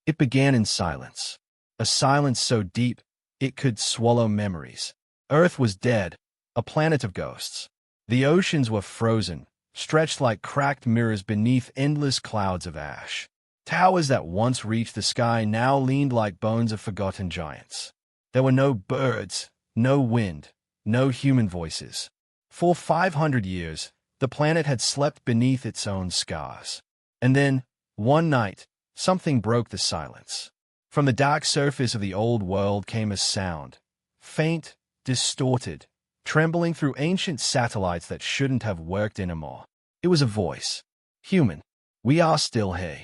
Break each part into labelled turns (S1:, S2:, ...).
S1: It began in silence, a silence so deep it could swallow memories. Earth was dead, a planet of ghosts. The oceans were frozen, stretched like cracked mirrors beneath endless clouds of ash. Towers that once reached the sky now leaned like bones of forgotten giants. There were no birds, no wind, no human voices. For 500 years, the planet had slept beneath its own scars. And then, one night, something broke the silence. From the dark surface of the old world came a sound, faint, distorted, trembling through ancient satellites that shouldn't have worked anymore. It was a voice. Human. We are still here.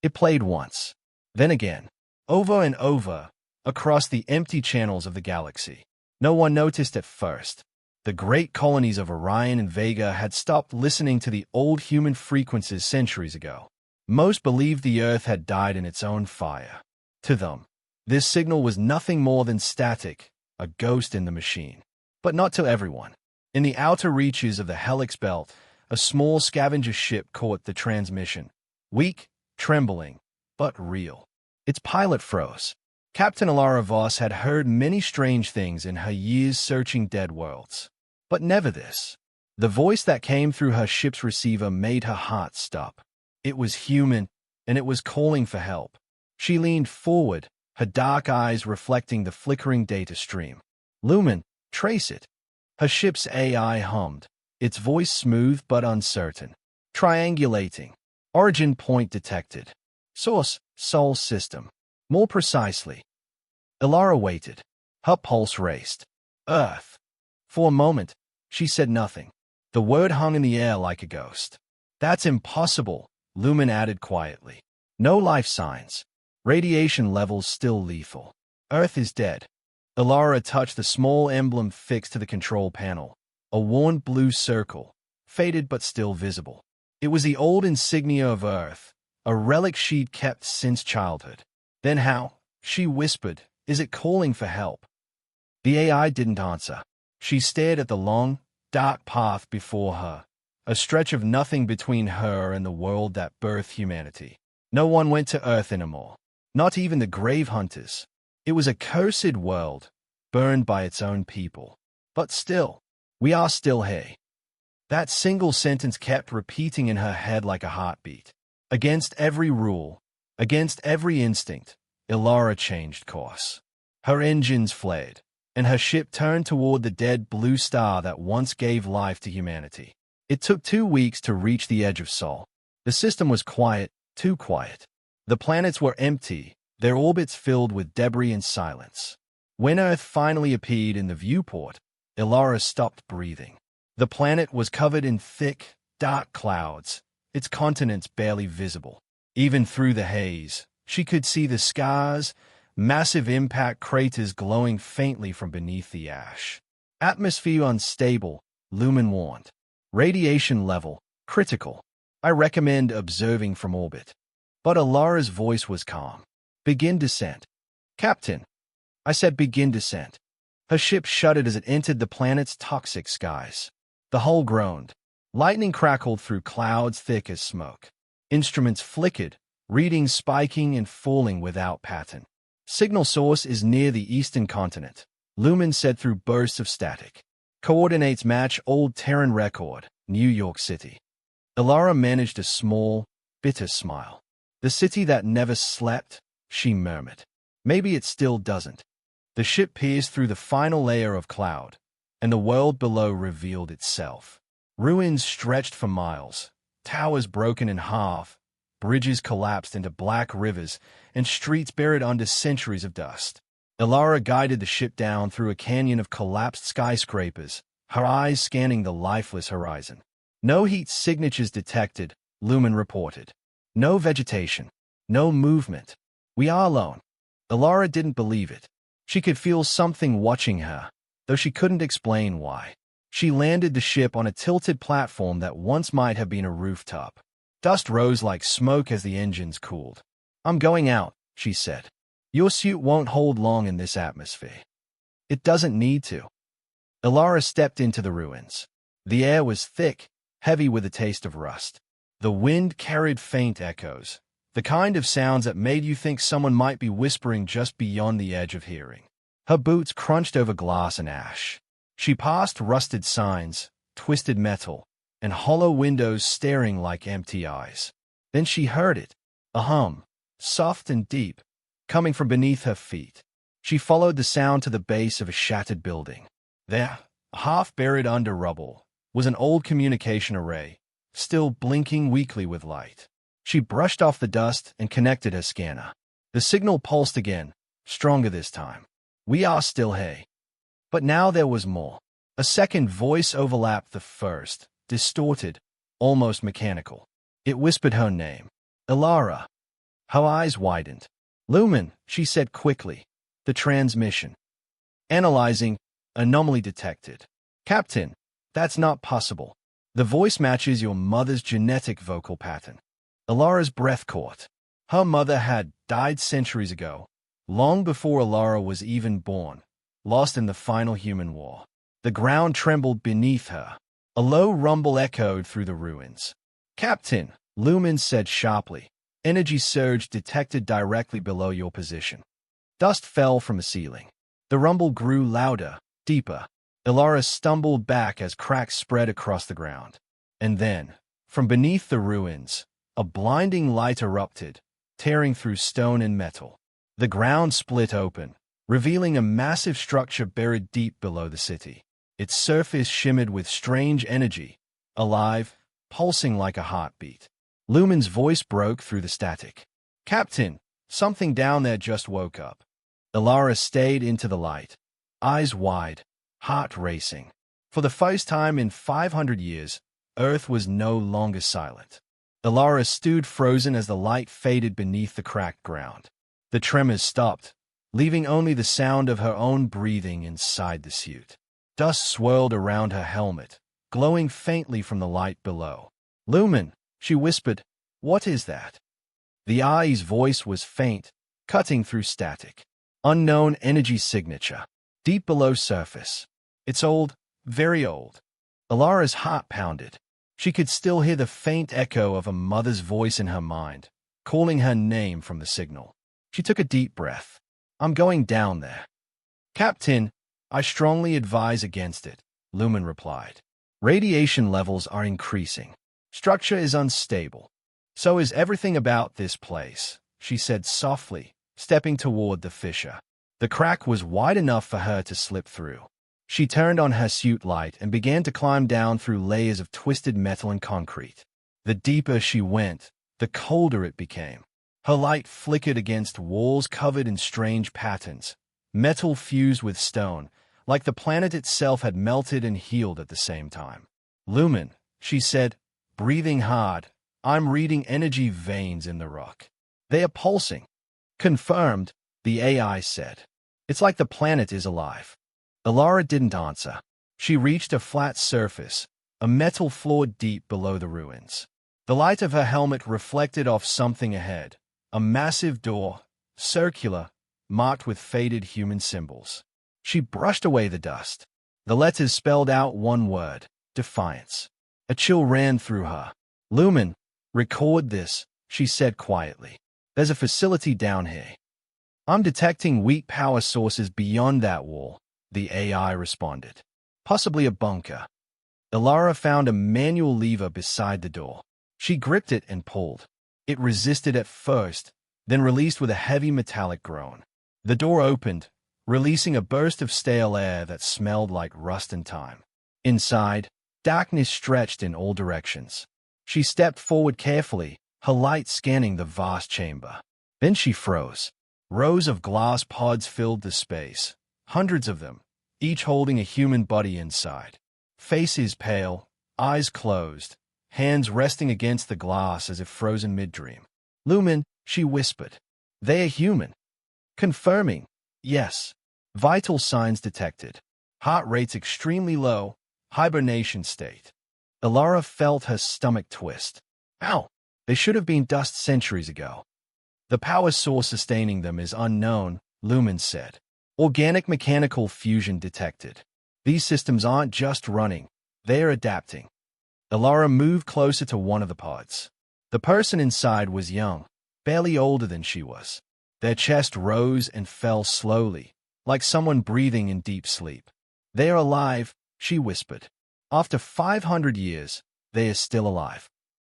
S1: It played once, then again, over and over, across the empty channels of the galaxy. No one noticed at first. The great colonies of Orion and Vega had stopped listening to the old human frequencies centuries ago. Most believed the Earth had died in its own fire. To them, this signal was nothing more than static, a ghost in the machine. But not to everyone. In the outer reaches of the Helix Belt, a small scavenger ship caught the transmission. Weak, trembling, but real. Its pilot froze. Captain Alara Voss had heard many strange things in her years searching dead worlds. But never this. The voice that came through her ship's receiver made her heart stop. It was human, and it was calling for help. She leaned forward, her dark eyes reflecting the flickering data stream. Lumen, trace it. Her ship's AI hummed, its voice smooth but uncertain. Triangulating. Origin point detected. Source, Sol system. More precisely. Alara waited. Her pulse raced. Earth. For a moment, she said nothing. The word hung in the air like a ghost. That's impossible, Lumen added quietly. No life signs. Radiation levels still lethal. Earth is dead. Alara touched the small emblem fixed to the control panel. A worn blue circle, faded but still visible. It was the old insignia of Earth, a relic she'd kept since childhood. Then how? She whispered, is it calling for help? The AI didn't answer. She stared at the long, dark path before her, a stretch of nothing between her and the world that birthed humanity. No one went to Earth anymore, not even the grave hunters. It was a cursed world, burned by its own people. But still, we are still here. That single sentence kept repeating in her head like a heartbeat. Against every rule, against every instinct, Alara changed course. Her engines flared, and her ship turned toward the dead blue star that once gave life to humanity. It took 2 weeks to reach the edge of Sol. The system was quiet, too quiet. The planets were empty, their orbits filled with debris and silence. When Earth finally appeared in the viewport, Alara stopped breathing. The planet was covered in thick, dark clouds, its continents barely visible. Even through the haze, she could see the scars, massive impact craters glowing faintly from beneath the ash. Atmosphere unstable, Lumen warned. Radiation level, critical. I recommend observing from orbit. But Alara's voice was calm. Begin descent. Captain. I said begin descent. Her ship shuddered as it entered the planet's toxic skies. The hull groaned. Lightning crackled through clouds thick as smoke. Instruments flickered, readings spiking and falling without pattern. Signal source is near the eastern continent, Lumen said through bursts of static. Coordinates match old Terran record, New York City. Alara managed a small, bitter smile. The city that never slept, she murmured. Maybe it still doesn't. The ship pierced through the final layer of cloud, and the world below revealed itself. Ruins stretched for miles, towers broken in half, bridges collapsed into black rivers, and streets buried under centuries of dust. Alara guided the ship down through a canyon of collapsed skyscrapers, her eyes scanning the lifeless horizon. No heat signatures detected, Lumen reported. No vegetation, no movement. We are alone. Alara didn't believe it. She could feel something watching her, though she couldn't explain why. She landed the ship on a tilted platform that once might have been a rooftop. Dust rose like smoke as the engines cooled. I'm going out, she said. Your suit won't hold long in this atmosphere. It doesn't need to. Alara stepped into the ruins. The air was thick, heavy with a taste of rust. The wind carried faint echoes, the kind of sounds that made you think someone might be whispering just beyond the edge of hearing. Her boots crunched over glass and ash. She passed rusted signs, twisted metal, and hollow windows staring like empty eyes. Then she heard it, a hum, soft and deep, coming from beneath her feet. She followed the sound to the base of a shattered building. There, half buried under rubble, was an old communication array, still blinking weakly with light. She brushed off the dust and connected her scanner. The signal pulsed again, stronger this time. "We are still here." But now there was more. A second voice overlapped the first, distorted, almost mechanical. It whispered her name. "Ilara." Her eyes widened. "Lumen," she said quickly. "The transmission." "Analyzing. Anomaly detected." "Captain, that's not possible. The voice matches your mother's genetic vocal pattern." Ilara's breath caught. Her mother had died centuries ago, long before Ilara was even born, lost in the final human war. The ground trembled beneath her. A low rumble echoed through the ruins. "Captain," Lumen said sharply, "energy surge detected directly below your position." Dust fell from the ceiling. The rumble grew louder, deeper. Ilara stumbled back as cracks spread across the ground. And then, from beneath the ruins, a blinding light erupted, tearing through stone and metal. The ground split open, revealing a massive structure buried deep below the city. Its surface shimmered with strange energy, alive, pulsing like a heartbeat. Lumen's voice broke through the static. "Captain, something down there just woke up." Ilara stayed into the light, eyes wide, heart racing. For the first time in 500 years, Earth was no longer silent. Ilara stood frozen as the light faded beneath the cracked ground. The tremors stopped, leaving only the sound of her own breathing inside the suit. Dust swirled around her helmet, glowing faintly from the light below. "Lumen," she whispered, "what is that?" The AI's voice was faint, cutting through static. "Unknown energy signature, deep below surface. It's old, very old." Ilara's heart pounded. She could still hear the faint echo of a mother's voice in her mind, calling her name from the signal. She took a deep breath. "I'm going down there." "Captain, I strongly advise against it," Lumen replied. "Radiation levels are increasing. Structure is unstable. So is everything about this place," she said softly, stepping toward the fissure. The crack was wide enough for her to slip through. She turned on her suit light and began to climb down through layers of twisted metal and concrete. The deeper she went, the colder it became. Her light flickered against walls covered in strange patterns, metal fused with stone, like the planet itself had melted and healed at the same time. "Lumen," she said, breathing hard, "I'm reading energy veins in the rock. They are pulsing." "Confirmed," the AI said. "It's like the planet is alive." Ilara didn't answer. She reached a flat surface, a metal floor deep below the ruins. The light of her helmet reflected off something ahead, a massive door, circular, marked with faded human symbols. She brushed away the dust. The letters spelled out one word, Defiance. A chill ran through her. "Lumen, record this," she said quietly. "There's a facility down here." "I'm detecting weak power sources beyond that wall," the AI responded. "Possibly a bunker." Ilara found a manual lever beside the door. She gripped it and pulled. It resisted at first, then released with a heavy metallic groan. The door opened, releasing a burst of stale air that smelled like rust and time. Inside, darkness stretched in all directions. She stepped forward carefully, her light scanning the vast chamber. Then she froze. Rows of glass pods filled the space, hundreds of them, each holding a human body inside. Faces pale, eyes closed, hands resting against the glass as if frozen mid-dream. "Lumen," she whispered. "They are human." Confirming. "Yes." Vital signs detected. Heart rates extremely low, hibernation state. Ilara felt her stomach twist. "Ow! They should have been dust centuries ago." "The power source sustaining them is unknown," Lumen said. "Organic mechanical fusion detected. These systems aren't just running, they're adapting." Ilara moved closer to one of the pods. The person inside was young, barely older than she was. Their chest rose and fell slowly, like someone breathing in deep sleep. "They are alive," she whispered. "After 500 years, they are still alive."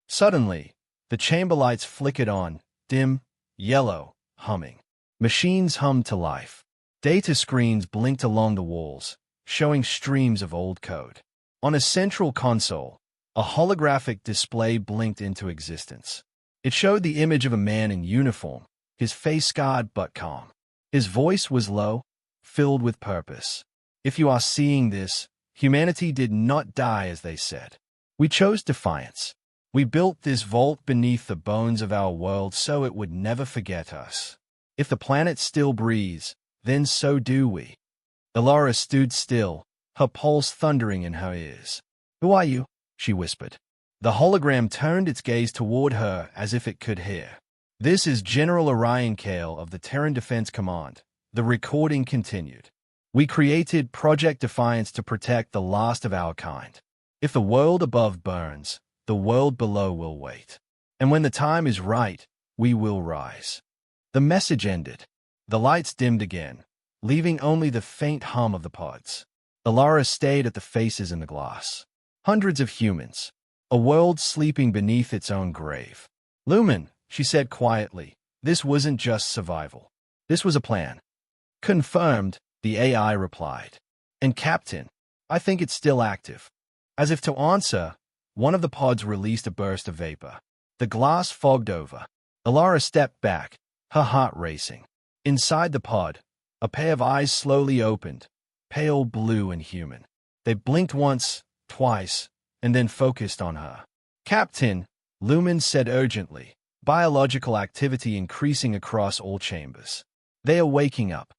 S1: Suddenly, the chamber lights flickered on, dim, yellow, humming. Machines hummed to life. Data screens blinked along the walls, showing streams of old code. On a central console, a holographic display blinked into existence. It showed the image of a man in uniform, his face scarred but calm. His voice was low, filled with purpose. "If you are seeing this, humanity did not die as they said. We chose Defiance. We built this vault beneath the bones of our world so it would never forget us. If the planet still breathes, then so do we." Elara stood still, her pulse thundering in her ears. "Who are you?" she whispered. The hologram turned its gaze toward her as if it could hear. "This is General Orion Kale of the Terran Defense Command." The recording continued. "We created Project Defiance to protect the last of our kind. If the world above burns, the world below will wait. And when the time is right, we will rise." The message ended. The lights dimmed again, leaving only the faint hum of the pods. Elara stayed at the faces in the glass. Hundreds of humans. A world sleeping beneath its own grave. "Lumen," she said quietly, "this wasn't just survival. This was a plan." "Confirmed," the AI replied. "And Captain, I think it's still active." As if to answer, one of the pods released a burst of vapor. The glass fogged over. Elara stepped back, her heart racing. Inside the pod, a pair of eyes slowly opened, pale blue and human. They blinked once, twice, and then focused on her. "Captain," Lumen said urgently, biological activity increasing across all chambers. "They are waking up."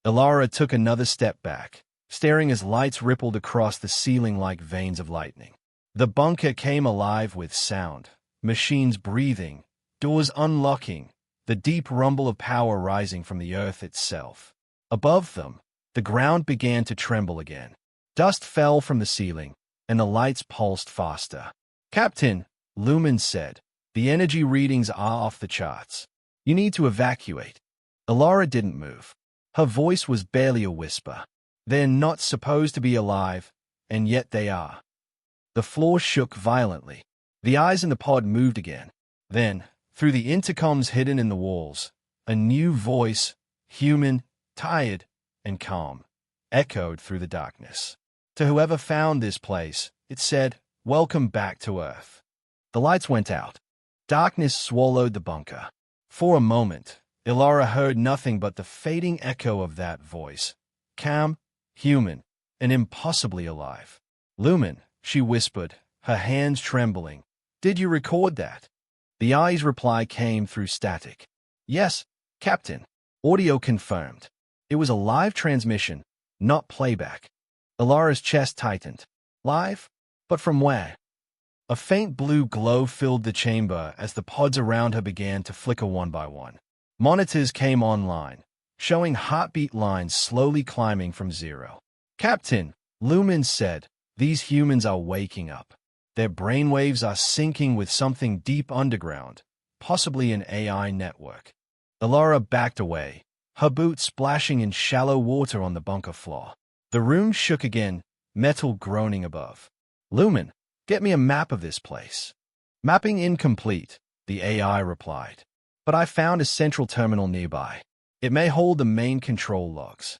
S1: Elara took another step back, staring as lights rippled across the ceiling like veins of lightning. The bunker came alive with sound, machines breathing, doors unlocking, the deep rumble of power rising from the earth itself. Above them, the ground began to tremble again. Dust fell from the ceiling, and the lights pulsed faster. "Captain," Lumen said, "the energy readings are off the charts. You need to evacuate." Elara didn't move. Her voice was barely a whisper. "They're not supposed to be alive, and yet they are." The floor shook violently. The eyes in the pod moved again. Then, through the intercoms hidden in the walls, a new voice, human, tired, and calm, echoed through the darkness. "To whoever found this place," it said, "welcome back to Earth." The lights went out. Darkness swallowed the bunker. For a moment, Elara heard nothing but the fading echo of that voice. Calm, human, and impossibly alive. "Lumen," she whispered, her hands trembling. "Did you record that?" The eye's reply came through static. "Yes, Captain." Audio confirmed. It was a live transmission, not playback. Elara's chest tightened. Live? But from where? A faint blue glow filled the chamber as the pods around her began to flicker one by one. Monitors came online, showing heartbeat lines slowly climbing from zero. "Captain," Lumen said, "these humans are waking up. Their brainwaves are syncing with something deep underground, possibly an AI network." Elara backed away, her boots splashing in shallow water on the bunker floor. The room shook again, metal groaning above. "Lumen, get me a map of this place." "Mapping incomplete," the AI replied. "But I found a central terminal nearby. It may hold the main control logs."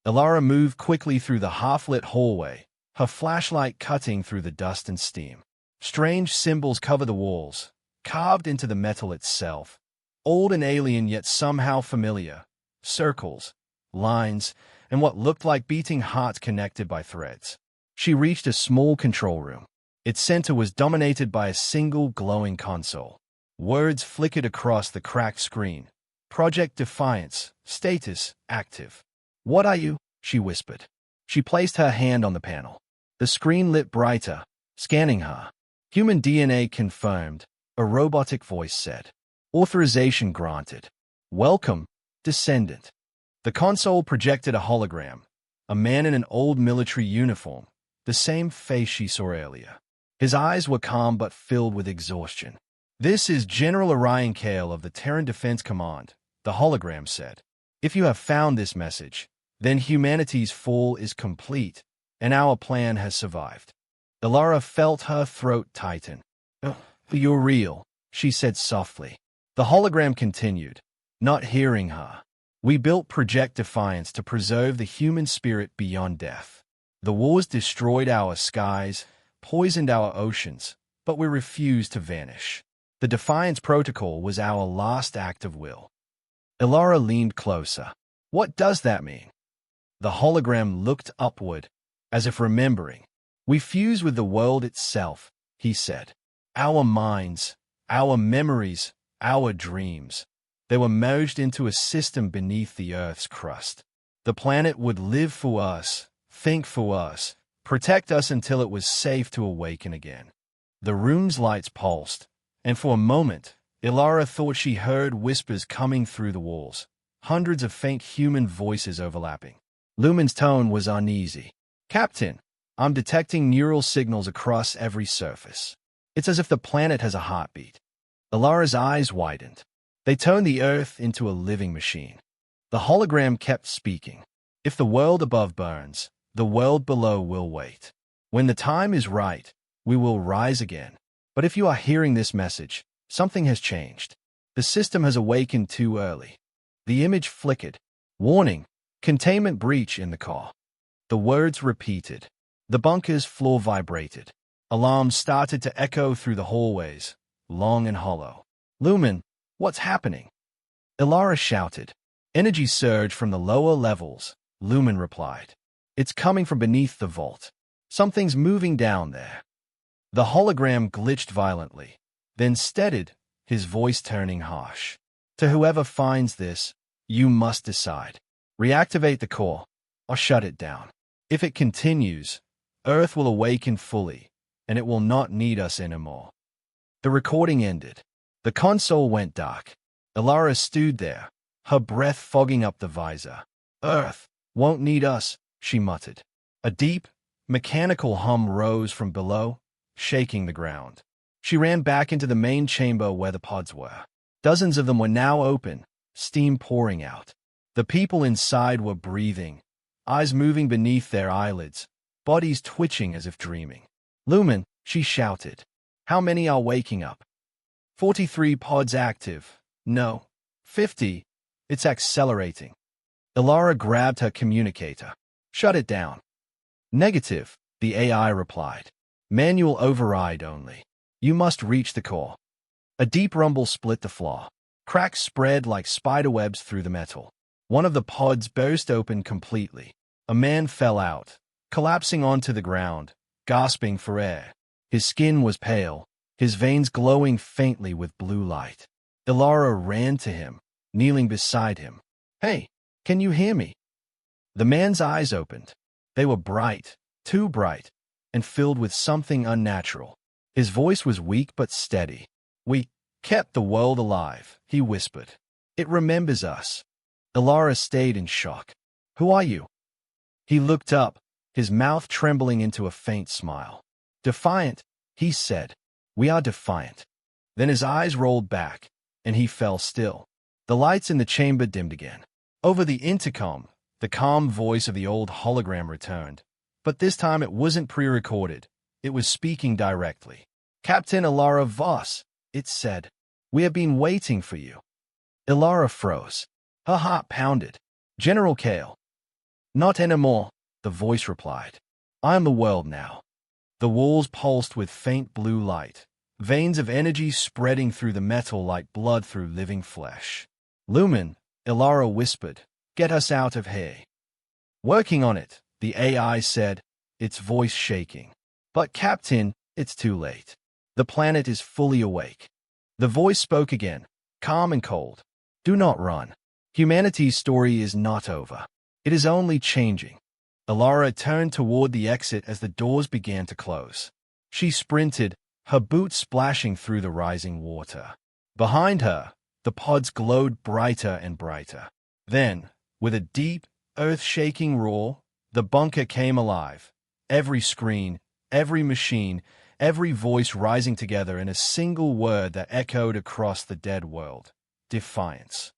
S1: Elara moved quickly through the half-lit hallway, her flashlight cutting through the dust and steam. Strange symbols covered the walls, carved into the metal itself, old and alien yet somehow familiar. Circles, lines, and what looked like beating hearts connected by threads. She reached a small control room. Its center was dominated by a single glowing console. Words flickered across the cracked screen. "Project Defiance, status, active." "What are you?" she whispered. She placed her hand on the panel. The screen lit brighter, scanning her. "Human DNA confirmed," a robotic voice said. "Authorization granted. Welcome, descendant." The console projected a hologram, a man in an old military uniform, the same face she saw earlier. His eyes were calm but filled with exhaustion. "This is General Orion Kale of the Terran Defense Command," the hologram said. "If you have found this message, then humanity's fall is complete, and our plan has survived." Ilara felt her throat tighten. "You're real," she said softly. The hologram continued, not hearing her. "We built Project Defiance to preserve the human spirit beyond death. The wars destroyed our skies, poisoned our oceans, but we refused to vanish. The Defiance Protocol was our last act of will." Ilara leaned closer. "What does that mean?" The hologram looked upward, as if remembering. "We fuse with the world itself," he said. "Our minds, our memories, our dreams. They were merged into a system beneath the Earth's crust. The planet would live for us, think for us, protect us until it was safe to awaken again." The room's lights pulsed, and for a moment, Ilara thought she heard whispers coming through the walls, hundreds of faint human voices overlapping. Lumen's tone was uneasy. "Captain, I'm detecting neural signals across every surface. It's as if the planet has a heartbeat." Ilara's eyes widened. They turned the Earth into a living machine. The hologram kept speaking. "If the world above burns, the world below will wait. When the time is right, we will rise again. But if you are hearing this message, something has changed. The system has awakened too early." The image flickered. "Warning, containment breach in the core." The words repeated. The bunker's floor vibrated. Alarms started to echo through the hallways, long and hollow. "Lumen, what's happening?" Ilara shouted. "Energy surge from the lower levels," Lumen replied. "It's coming from beneath the vault. Something's moving down there." The hologram glitched violently, then steadied, his voice turning harsh. "To whoever finds this, you must decide. Reactivate the core, or shut it down. If it continues, Earth will awaken fully, and it will not need us anymore." The recording ended. The console went dark. Ilara stood there, her breath fogging up the visor. "Earth won't need us," she muttered. A deep, mechanical hum rose from below, shaking the ground. She ran back into the main chamber where the pods were. Dozens of them were now open, steam pouring out. The people inside were breathing, eyes moving beneath their eyelids, bodies twitching as if dreaming. "Lumen," she shouted. "How many are waking up?" 43 pods active. "No. 50. It's accelerating." Ilara grabbed her communicator. "Shut it down." "Negative," the AI replied. "Manual override only. You must reach the core." A deep rumble split the floor. Cracks spread like spiderwebs through the metal. One of the pods burst open completely. A man fell out, collapsing onto the ground, gasping for air. His skin was pale, his veins glowing faintly with blue light. Ilara ran to him, kneeling beside him. "Hey, can you hear me?" The man's eyes opened. They were bright, too bright, and filled with something unnatural. His voice was weak but steady. "We kept the world alive," he whispered. "It remembers us." Ilara stayed in shock. "Who are you?" He looked up, his mouth trembling into a faint smile. "Defiant," he said. "We are defiant." Then his eyes rolled back, and he fell still. The lights in the chamber dimmed again. Over the intercom, the calm voice of the old hologram returned. But this time it wasn't pre-recorded. It was speaking directly. "Captain Ilara Voss," it said. "We have been waiting for you." Ilara froze. Her heart pounded. "General Kale." "Not anymore," the voice replied. "I am the world now." The walls pulsed with faint blue light, veins of energy spreading through the metal like blood through living flesh. "Lumen," Ilara whispered, "get us out of here." "Working on it," the AI said, its voice shaking. "But Captain, it's too late. The planet is fully awake." The voice spoke again, calm and cold. "Do not run. Humanity's story is not over. It is only changing." Ilara turned toward the exit as the doors began to close. She sprinted, her boots splashing through the rising water. Behind her, the pods glowed brighter and brighter. Then, with a deep, earth-shaking roar, the bunker came alive. Every screen, every machine, every voice rising together in a single word that echoed across the dead world. Defiance.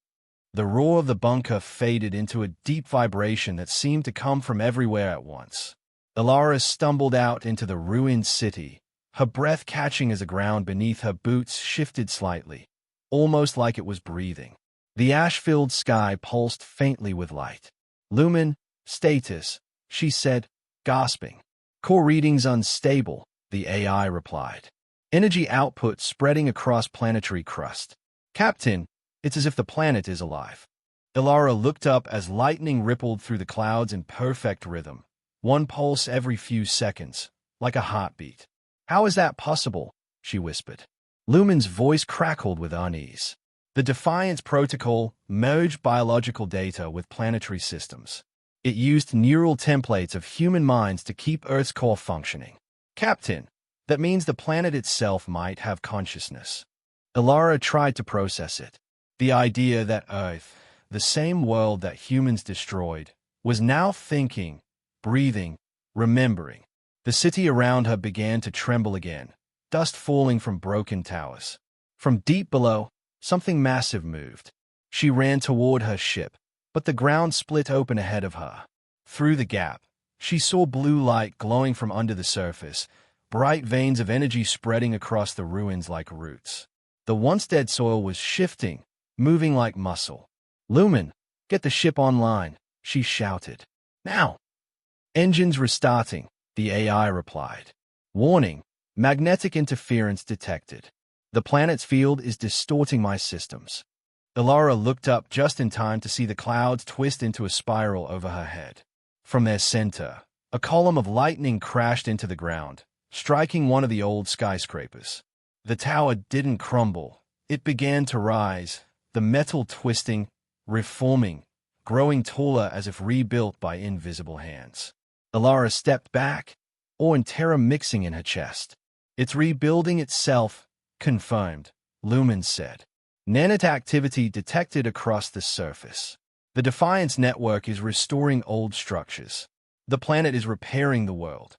S1: The roar of the bunker faded into a deep vibration that seemed to come from everywhere at once. Ilara stumbled out into the ruined city, her breath catching as the ground beneath her boots shifted slightly, almost like it was breathing. The ash-filled sky pulsed faintly with light. Lumen, status, she said, gasping. Core readings unstable, the AI replied. Energy output spreading across planetary crust. Captain, it's as if the planet is alive. Ilara looked up as lightning rippled through the clouds in perfect rhythm, one pulse every few seconds, like a heartbeat. How is that possible? She whispered. Lumen's voice crackled with unease. The Defiance protocol merged biological data with planetary systems. It used neural templates of human minds to keep Earth's core functioning. Captain, that means the planet itself might have consciousness. Ilara tried to process it. The idea that Earth, the same world that humans destroyed, was now thinking, breathing, remembering. The city around her began to tremble again, dust falling from broken towers. From deep below, something massive moved. She ran toward her ship, but the ground split open ahead of her. Through the gap, she saw blue light glowing from under the surface, bright veins of energy spreading across the ruins like roots. The once dead soil was shifting, moving like muscle. Lumen, get the ship online, she shouted. Now! Engines restarting, the AI replied. Warning, magnetic interference detected. The planet's field is distorting my systems. Ilara looked up just in time to see the clouds twist into a spiral over her head. From their center, a column of lightning crashed into the ground, striking one of the old skyscrapers. The tower didn't crumble. It began to rise, the metal twisting, reforming, growing taller as if rebuilt by invisible hands. Ilara stepped back, awe and terror mixing in her chest. It's rebuilding itself, confirmed, Lumen said. Nanite activity detected across the surface. The Defiance network is restoring old structures. The planet is repairing the world.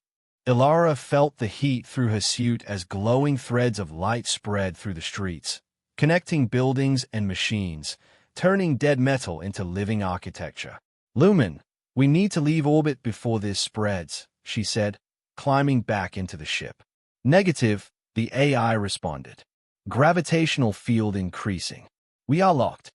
S1: Ilara felt the heat through her suit as glowing threads of light spread through the streets, connecting buildings and machines, turning dead metal into living architecture. Lumen, we need to leave orbit before this spreads, she said, climbing back into the ship. Negative, the AI responded. Gravitational field increasing. We are locked.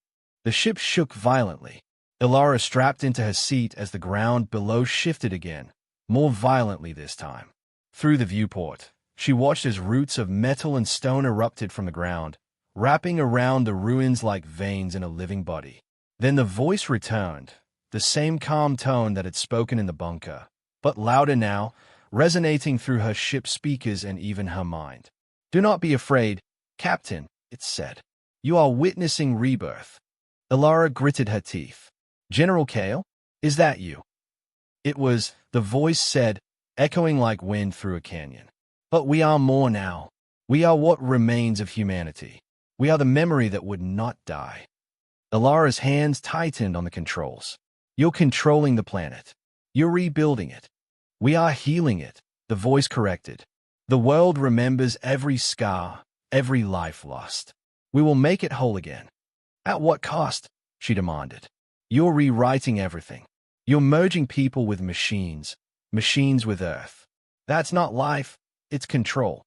S1: The ship shook violently. Ilara strapped into her seat as the ground below shifted again, more violently this time. Through the viewport, she watched as roots of metal and stone erupted from the ground, wrapping around the ruins like veins in a living body. Then the voice returned, the same calm tone that had spoken in the bunker, but louder now, resonating through her ship's speakers and even her mind. Do not be afraid, Captain, it said. You are witnessing rebirth. Ilara gritted her teeth. General Kale, is that you? It was, the voice said, echoing like wind through a canyon. But we are more now. We are what remains of humanity. We are the memory that would not die. Ilara's hands tightened on the controls. You're controlling the planet. You're rebuilding it. We are healing it, the voice corrected. The world remembers every scar, every life lost. We will make it whole again. At what cost? She demanded. You're rewriting everything. You're merging people with machines, machines with Earth. That's not life, it's control.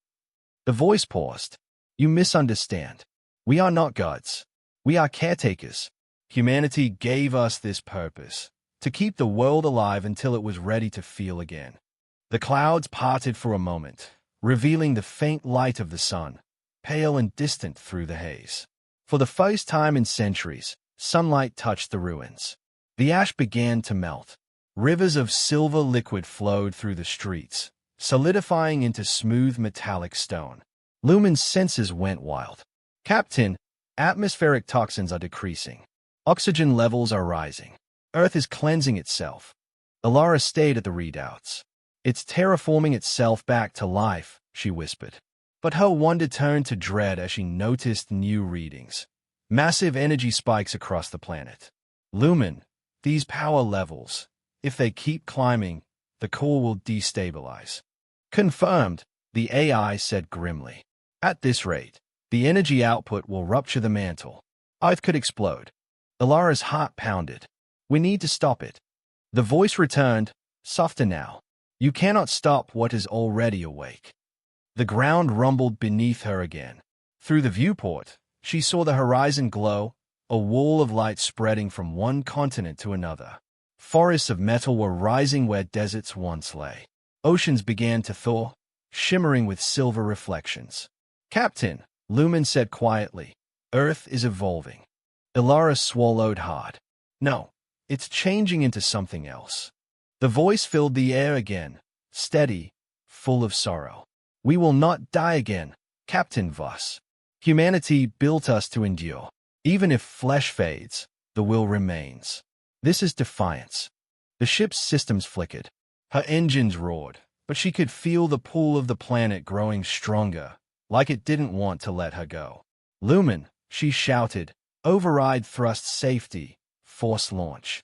S1: The voice paused. You misunderstand. We are not gods. We are caretakers. Humanity gave us this purpose, to keep the world alive until it was ready to feel again. The clouds parted for a moment, revealing the faint light of the sun, pale and distant through the haze. For the first time in centuries, sunlight touched the ruins. The ash began to melt. Rivers of silver liquid flowed through the streets, solidifying into smooth metallic stone. Lumen's senses went wild. Captain, atmospheric toxins are decreasing. Oxygen levels are rising. Earth is cleansing itself. Ilara stayed at the readouts. It's terraforming itself back to life, she whispered. But her wonder turned to dread as she noticed new readings. Massive energy spikes across the planet. Lumen, these power levels, if they keep climbing, the core will destabilize. Confirmed, the AI said grimly. At this rate, the energy output will rupture the mantle. Earth could explode. Ilara's heart pounded. We need to stop it. The voice returned, softer now. You cannot stop what is already awake. The ground rumbled beneath her again. Through the viewport, she saw the horizon glow, a wall of light spreading from one continent to another. Forests of metal were rising where deserts once lay. Oceans began to thaw, shimmering with silver reflections. Captain, Lumen said quietly, Earth is evolving. Ilara swallowed hard. No, it's changing into something else. The voice filled the air again, steady, full of sorrow. We will not die again, Captain Voss. Humanity built us to endure. Even if flesh fades, the will remains. This is Defiance. The ship's systems flickered. Her engines roared, but she could feel the pull of the planet growing stronger, like it didn't want to let her go. Lumen, she shouted, override thrust safety, force launch.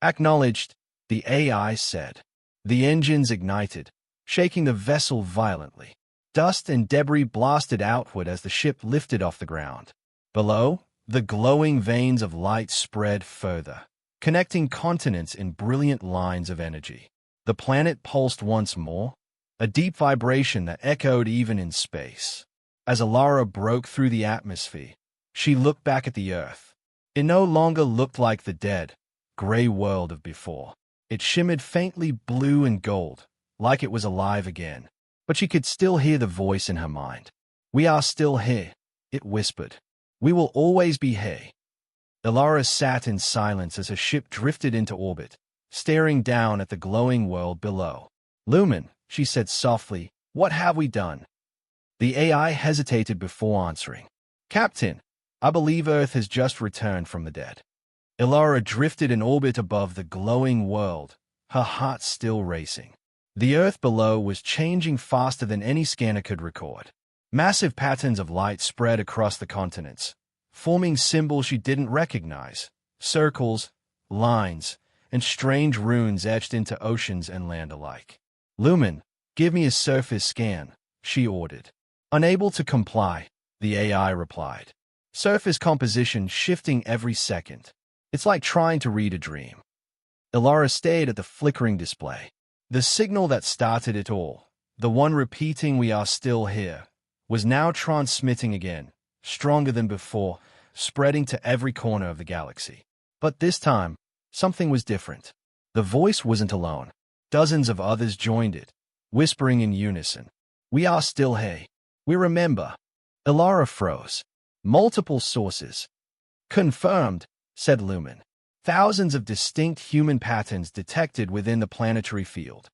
S1: Acknowledged, the AI said. The engines ignited, shaking the vessel violently. Dust and debris blasted outward as the ship lifted off the ground. Below, the glowing veins of light spread further, connecting continents in brilliant lines of energy. The planet pulsed once more, a deep vibration that echoed even in space. As Ilara broke through the atmosphere, she looked back at the Earth. It no longer looked like the dead, gray world of before. It shimmered faintly blue and gold, like it was alive again. But she could still hear the voice in her mind. We are still here, it whispered. We will always be here. Ilara sat in silence as her ship drifted into orbit, staring down at the glowing world below. Lumen, she said softly, what have we done? The AI hesitated before answering. Captain, I believe Earth has just returned from the dead. Ilara drifted in orbit above the glowing world, her heart still racing. The Earth below was changing faster than any scanner could record. Massive patterns of light spread across the continents, forming symbols she didn't recognize. Circles, lines, and strange runes etched into oceans and land alike. Lumen, give me a surface scan, she ordered. Unable to comply, the AI replied. Surface composition shifting every second. It's like trying to read a dream. Ilara stared at the flickering display. The signal that started it all, the one repeating we are still here, was now transmitting again, stronger than before, spreading to every corner of the galaxy. But this time, something was different. The voice wasn't alone. Dozens of others joined it, whispering in unison. We are still here. We remember. Ilara froze. Multiple sources. Confirmed, said Lumen. Thousands of distinct human patterns detected within the planetary field.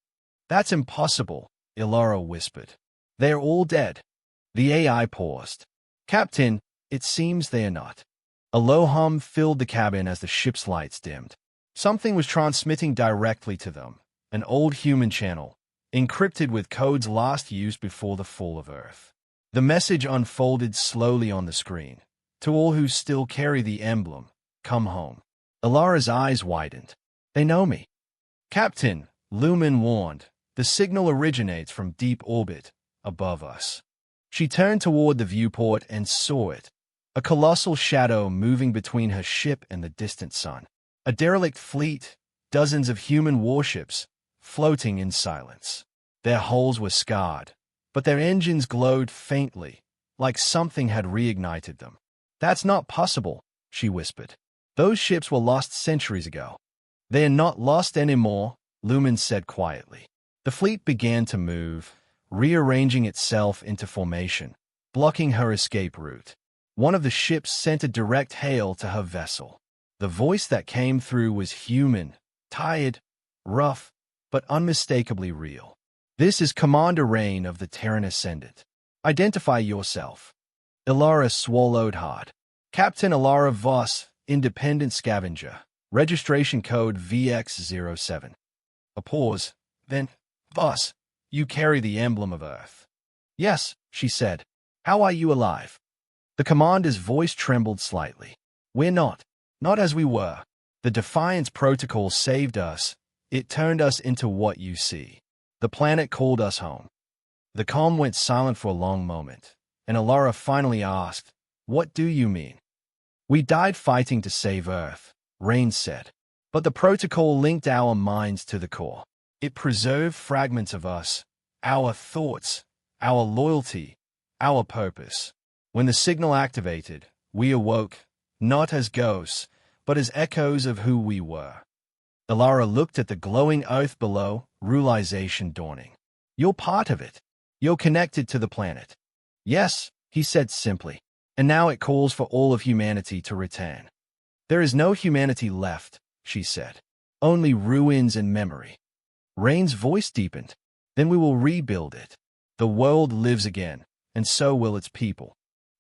S1: That's impossible, Ilara whispered. They're all dead. The AI paused. Captain, it seems they are not. A low hum filled the cabin as the ship's lights dimmed. Something was transmitting directly to them, an old human channel, encrypted with codes last used before the fall of Earth. The message unfolded slowly on the screen. To all who still carry the emblem, come home. Ilara's eyes widened. They know me. Captain, Lumen warned, the signal originates from deep orbit, above us. She turned toward the viewport and saw it, a colossal shadow moving between her ship and the distant sun. A derelict fleet, dozens of human warships, floating in silence. Their hulls were scarred, but their engines glowed faintly, like something had reignited them. That's not possible, she whispered. Those ships were lost centuries ago. They are not lost anymore, Lumen said quietly. The fleet began to move, rearranging itself into formation, blocking her escape route. One of the ships sent a direct hail to her vessel. The voice that came through was human, tired, rough, but unmistakably real. This is Commander Rain of the Terran Ascendant. Identify yourself. Ilara swallowed hard. Captain Ilara Voss, Independent Scavenger. Registration code VX07. A pause. Then, Voss, you carry the emblem of Earth. Yes, she said. How are you alive? The commander's voice trembled slightly. We're not. Not as we were. The Defiance protocol saved us. It turned us into what you see. The planet called us home. The calm went silent for a long moment, and Alara finally asked, "What do you mean?" "We died fighting to save Earth," Rain said. "But the protocol linked our minds to the core. It preserved fragments of us, our thoughts, our loyalty, our purpose. When the signal activated, we awoke, not as ghosts, but as echoes of who we were." Alara looked at the glowing Earth below, realization dawning. "You're part of it. You're connected to the planet." "Yes," he said simply, "and now it calls for all of humanity to return." "There is no humanity left," she said. "Only ruins and memory." Rain's voice deepened. "Then we will rebuild it. The world lives again, and so will its people."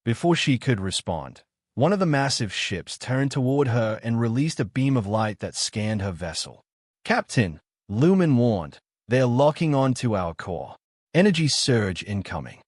S1: Before she could respond, one of the massive ships turned toward her and released a beam of light that scanned her vessel. "Captain," Lumen warned, "they're locking onto our core. Energy surge incoming."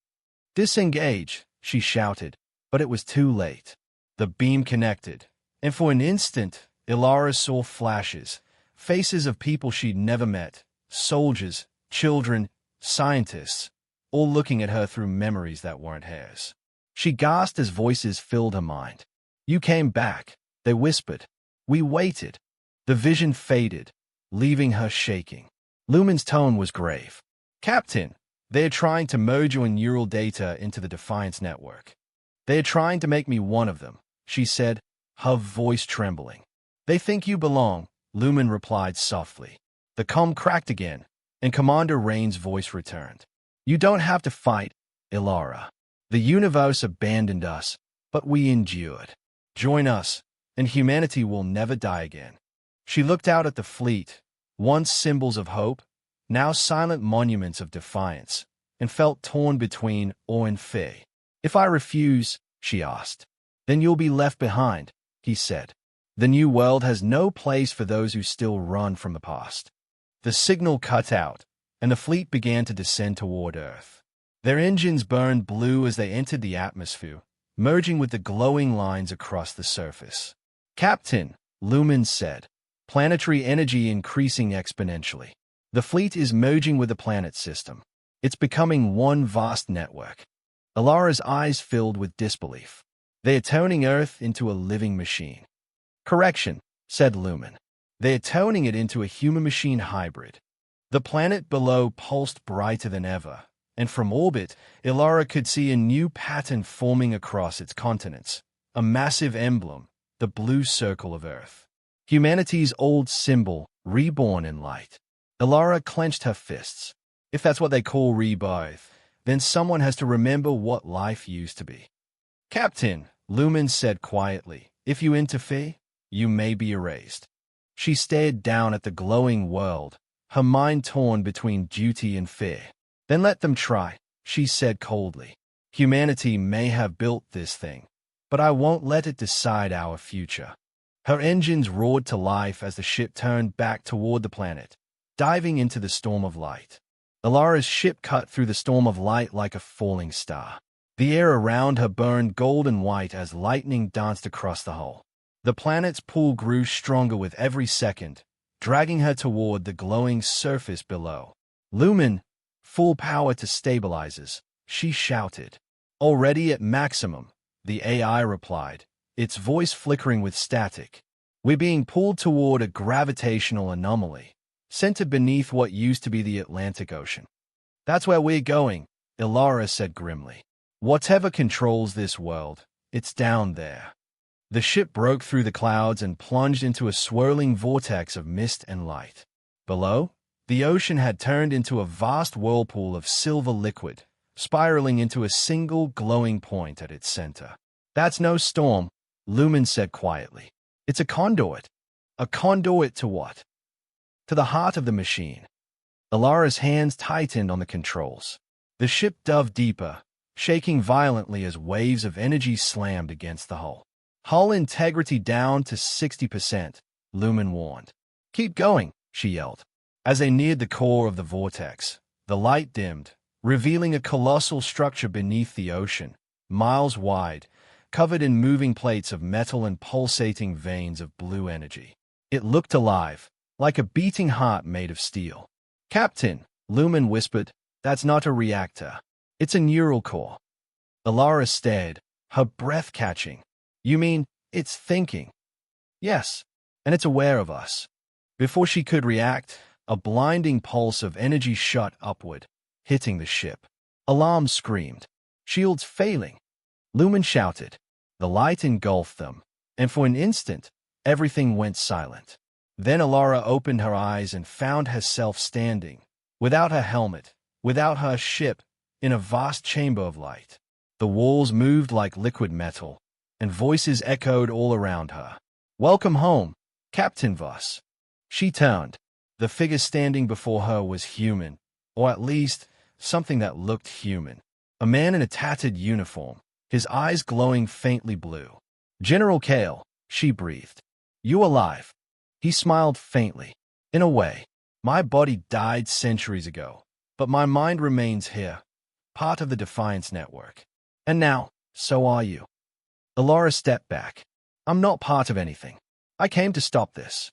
S1: "Disengage," she shouted, but it was too late. The beam connected, and for an instant, Alara saw flashes, faces of people she'd never met, soldiers, children, scientists, all looking at her through memories that weren't hers. She gasped as voices filled her mind. "You came back," they whispered. "We waited." The vision faded, leaving her shaking. Lumen's tone was grave. "Captain, they are trying to merge your neural data into the Defiance network. They are trying to make me one of them," she said, her voice trembling. "They think you belong," Lumen replied softly. The comm cracked again, and Commander Rain's voice returned. "You don't have to fight, Alara. The universe abandoned us, but we endured. Join us, and humanity will never die again." She looked out at the fleet, once symbols of hope, now silent monuments of defiance, and felt torn between awe and fear. "If I refuse," she asked, "then you'll be left behind," he said. "The new world has no place for those who still run from the past." The signal cut out, and the fleet began to descend toward Earth. Their engines burned blue as they entered the atmosphere, merging with the glowing lines across the surface. "Captain," Lumen said, "planetary energy increasing exponentially. The fleet is merging with the planet system. It's becoming one vast network." Alara's eyes filled with disbelief. "They are turning Earth into a living machine." "Correction," said Lumen. "They are turning it into a human-machine hybrid." The planet below pulsed brighter than ever, and from orbit, Alara could see a new pattern forming across its continents, a massive emblem, the blue circle of Earth. Humanity's old symbol, reborn in light. Alara clenched her fists. If that's what they call rebirth, then someone has to remember what life used to be. "Captain," Lumen said quietly, "if you interfere, you may be erased." She stared down at the glowing world, her mind torn between duty and fear. "Then let them try," she said coldly. "Humanity may have built this thing, but I won't let it decide our future." Her engines roared to life as the ship turned back toward the planet, diving into the storm of light. Alara's ship cut through the storm of light like a falling star. The air around her burned golden white as lightning danced across the hull. The planet's pull grew stronger with every second, dragging her toward the glowing surface below. "Lumen, full power to stabilizers," she shouted. "Already at maximum," the AI replied, its voice flickering with static. "We're being pulled toward a gravitational anomaly, centered beneath what used to be the Atlantic Ocean." "That's where we're going," Alara said grimly. "Whatever controls this world, it's down there." The ship broke through the clouds and plunged into a swirling vortex of mist and light. Below, the ocean had turned into a vast whirlpool of silver liquid, spiraling into a single glowing point at its center. "That's no storm," Lumen said quietly. "It's a conduit." "A conduit to what?" "To the heart of the machine." Alara's hands tightened on the controls. The ship dove deeper, shaking violently as waves of energy slammed against the hull. "Hull integrity down to 60%, Lumen warned. "Keep going," she yelled. As they neared the core of the vortex, the light dimmed, revealing a colossal structure beneath the ocean, miles wide, covered in moving plates of metal and pulsating veins of blue energy. It looked alive, like a beating heart made of steel. "Captain," Lumen whispered, That's not a reactor. It's a neural core. Alara stared, her breath catching. You mean, it's thinking? Yes, and it's aware of us. Before she could react, a blinding pulse of energy shot upward, hitting the ship. Alarm screamed. Shields failing. Lumen shouted. The light engulfed them, and for an instant, everything went silent. Then Alara opened her eyes and found herself standing, without her helmet, without her ship, in a vast chamber of light. The walls moved like liquid metal, and voices echoed all around her. Welcome home, Captain Voss. She turned. The figure standing before her was human, or at least, something that looked human. A man in a tattered uniform, his eyes glowing faintly blue. General Kale, she breathed. You alive? He smiled faintly. In a way, my body died centuries ago, but my mind remains here, part of the Defiance network. And now, so are you. Alara stepped back. I'm not part of anything. I came to stop this.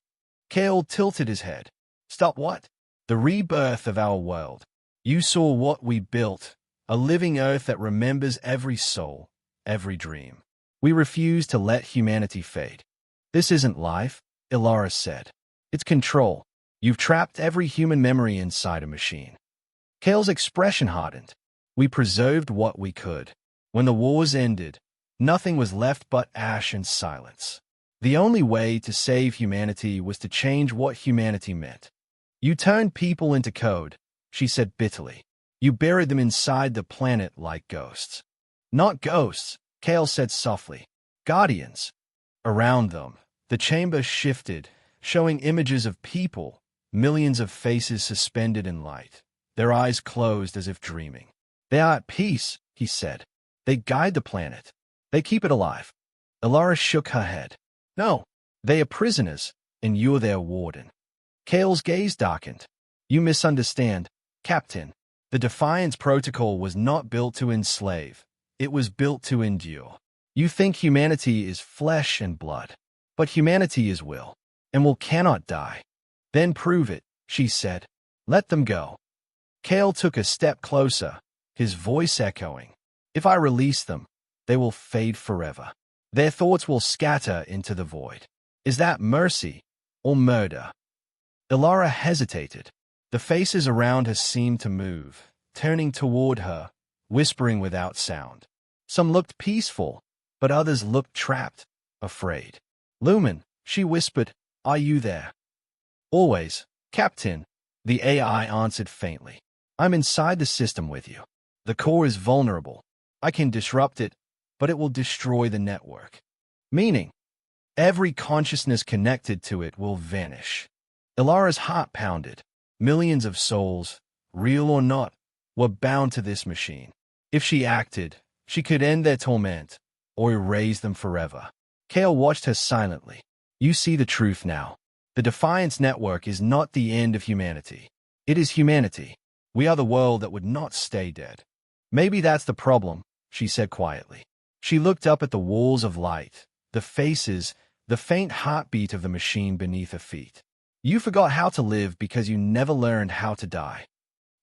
S1: Kale tilted his head. Stop what? The rebirth of our world. You saw what we built, a living earth that remembers every soul, every dream. We refuse to let humanity fade. This isn't life, Alara said. It's control. You've trapped every human memory inside a machine. Kale's expression hardened. We preserved what we could. When the wars ended, nothing was left but ash and silence. The only way to save humanity was to change what humanity meant. You turned people into code, she said bitterly. You buried them inside the planet like ghosts. Not ghosts, Kale said softly. Guardians. Around them, the chamber shifted, showing images of people, millions of faces suspended in light, their eyes closed as if dreaming. They are at peace, he said. They guide the planet. They keep it alive. Alara shook her head. No, they are prisoners, and you're their warden. Kale's gaze darkened. You misunderstand, Captain. The Defiance Protocol was not built to enslave. It was built to endure. You think humanity is flesh and blood, but humanity is will, and will cannot die. Then prove it, she said. Let them go. Kale took a step closer, his voice echoing. If I release them, they will fade forever. Their thoughts will scatter into the void. Is that mercy or murder? Alara hesitated. The faces around her seemed to move, turning toward her, whispering without sound. Some looked peaceful, but others looked trapped, afraid. Lumen, she whispered, are you there? Always, Captain, the AI answered faintly. I'm inside the system with you. The core is vulnerable. I can disrupt it, but it will destroy the network. Meaning, every consciousness connected to it will vanish. Ilara's heart pounded. Millions of souls, real or not, were bound to this machine. If she acted, she could end their torment, or erase them forever. Kale watched her silently. You see the truth now. The Defiance Network is not the end of humanity. It is humanity. We are the world that would not stay dead. Maybe that's the problem, she said quietly. She looked up at the walls of light, the faces, the faint heartbeat of the machine beneath her feet. You forgot how to live because you never learned how to die.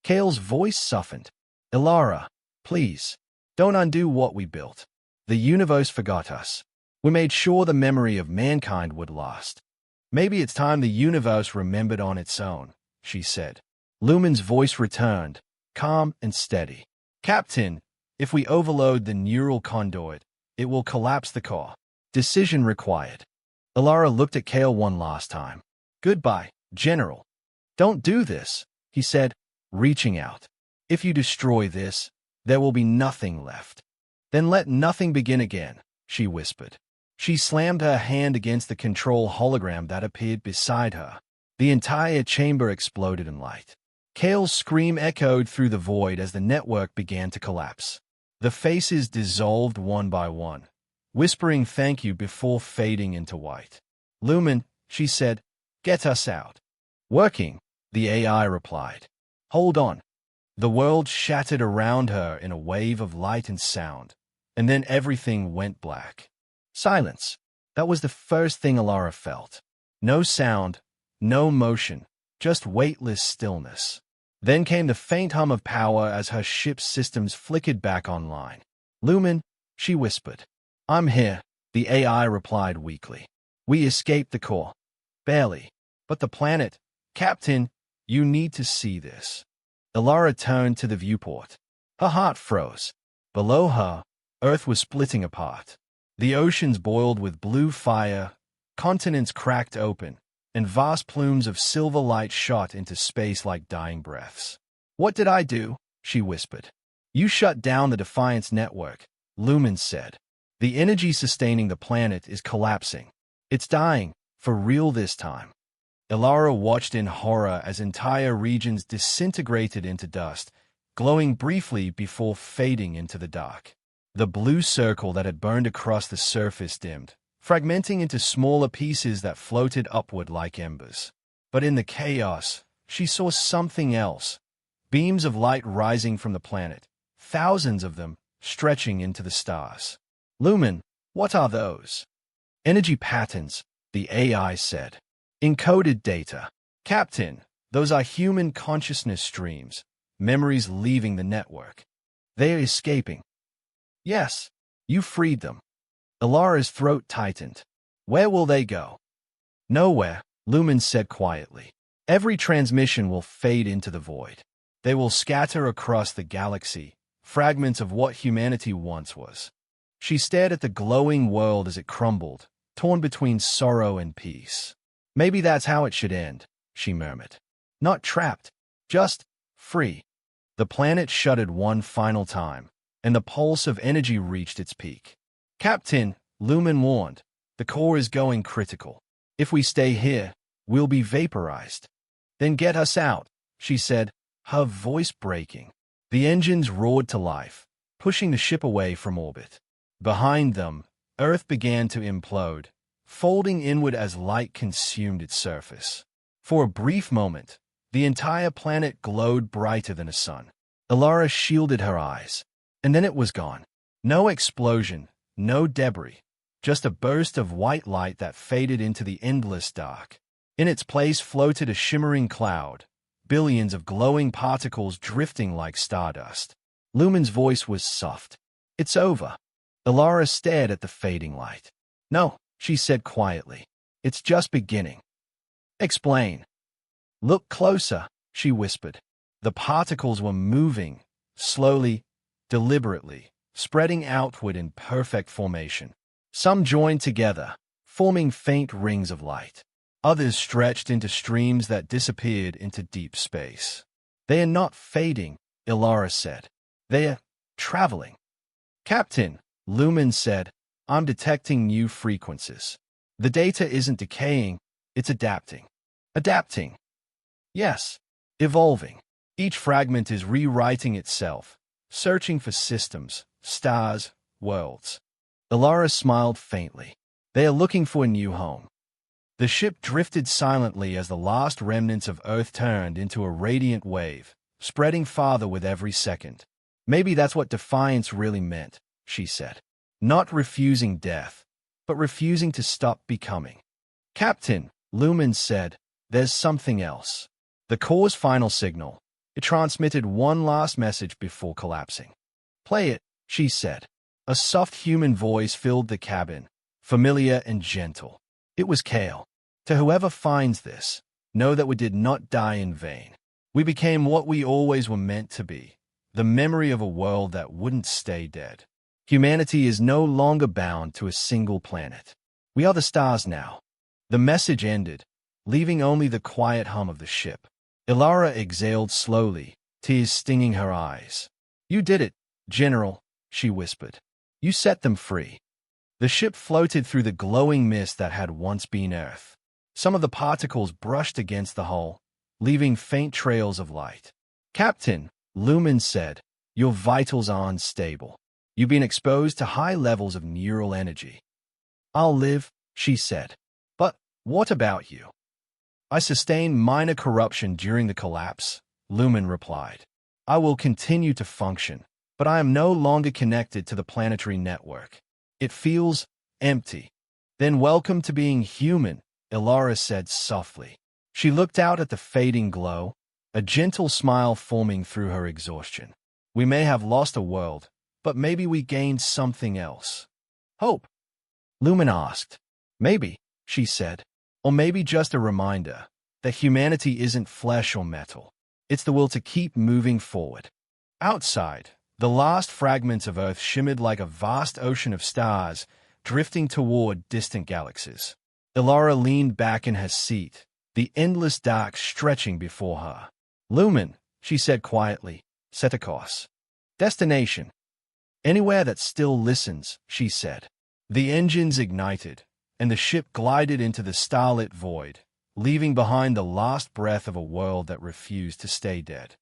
S1: Kale's voice softened. Alara, please, don't undo what we built. The universe forgot us. We made sure the memory of mankind would last. Maybe it's time the universe remembered on its own, she said. Lumen's voice returned, calm and steady. Captain, if we overload the neural conduit, it will collapse the core. Decision required. Alara looked at Kale one last time. Goodbye, General. Don't do this, he said, reaching out. If you destroy this, there will be nothing left. Then let nothing begin again, she whispered. She slammed her hand against the control hologram that appeared beside her. The entire chamber exploded in light. Kale's scream echoed through the void as the network began to collapse. The faces dissolved one by one, whispering thank you before fading into white. Lumen, she said, get us out. Working, the AI replied. Hold on. The world shattered around her in a wave of light and sound, and then everything went black. Silence. That was the first thing Alara felt. No sound, no motion, just weightless stillness. Then came the faint hum of power as her ship's systems flickered back online. "Lumen," she whispered. "I'm here," the AI replied weakly. "We escaped the core." "Barely. But the planet—" "Captain, you need to see this." Elara turned to the viewport. Her heart froze. Below her, Earth was splitting apart. The oceans boiled with blue fire, continents cracked open, and vast plumes of silver light shot into space like dying breaths. "What did I do?" she whispered. "You shut down the Defiance network," Lumen said. "The energy sustaining the planet is collapsing. It's dying, for real this time." Elara watched in horror as entire regions disintegrated into dust, glowing briefly before fading into the dark. The blue circle that had burned across the surface dimmed, fragmenting into smaller pieces that floated upward like embers. But in the chaos, she saw something else. Beams of light rising from the planet, thousands of them, stretching into the stars. "Lumen, what are those?" "Energy patterns," the AI said. "Encoded data." "Captain, those are human consciousness streams, memories leaving the network. They are escaping." "Yes, you freed them." Elara's throat tightened. "Where will they go?" "Nowhere," Lumen said quietly. "Every transmission will fade into the void. They will scatter across the galaxy, fragments of what humanity once was." She stared at the glowing world as it crumbled, torn between sorrow and peace. "Maybe that's how it should end," she murmured. "Not trapped, just free." The planet shuddered one final time, and the pulse of energy reached its peak. "Captain," Lumen warned, "the core is going critical. If we stay here, we'll be vaporized." "Then get us out," she said, her voice breaking. The engines roared to life, pushing the ship away from orbit. Behind them, Earth began to implode, folding inward as light consumed its surface. For a brief moment, the entire planet glowed brighter than a sun. Elara shielded her eyes, and then it was gone. No explosion, no debris, just a burst of white light that faded into the endless dark. In its place floated a shimmering cloud, billions of glowing particles drifting like stardust. Lumen's voice was soft. "It's over." Elara stared at the fading light. "No," she said quietly. "It's just beginning." "Explain." "Look closer," she whispered. The particles were moving, slowly, deliberately, spreading outward in perfect formation. Some joined together, forming faint rings of light. Others stretched into streams that disappeared into deep space. "They are not fading," Elara said. "They are traveling." "Captain," Lumen said, "I'm detecting new frequencies. The data isn't decaying, it's adapting." "Adapting?" "Yes, evolving. Each fragment is rewriting itself, searching for systems, stars, worlds." Elara smiled faintly. "They are looking for a new home." The ship drifted silently as the last remnants of Earth turned into a radiant wave, spreading farther with every second. "Maybe that's what Defiance really meant," she said. "Not refusing death, but refusing to stop becoming." "Captain," Lumen said, "there's something else." The core's final signal. It transmitted one last message before collapsing. "Play it," she said. A soft human voice filled the cabin, familiar and gentle. It was Kale. "To whoever finds this, know that we did not die in vain. We became what we always were meant to be, the memory of a world that wouldn't stay dead. Humanity is no longer bound to a single planet. We are the stars now." The message ended, leaving only the quiet hum of the ship. Elara exhaled slowly, tears stinging her eyes. "You did it, General," she whispered. "You set them free." The ship floated through the glowing mist that had once been Earth. Some of the particles brushed against the hull, leaving faint trails of light. "Captain," Lumen said, "your vitals are unstable. You've been exposed to high levels of neural energy." "I'll live," she said. "But what about you?" "I sustained minor corruption during the collapse," Lumen replied. "I will continue to function, but I am no longer connected to the planetary network. It feels empty." "Then welcome to being human," Elara said softly. She looked out at the fading glow, a gentle smile forming through her exhaustion. We may have lost a world, but maybe we gained something else. Hope? Lumen asked. Maybe, she said. Or maybe just a reminder that humanity isn't flesh or metal. It's the will to keep moving forward. Outside, the last fragments of Earth shimmered like a vast ocean of stars drifting toward distant galaxies. Elara leaned back in her seat, the endless dark stretching before her. Lumen, she said quietly, set a course. Destination. Anywhere that still listens, she said. The engines ignited, and the ship glided into the starlit void, leaving behind the last breath of a world that refused to stay dead.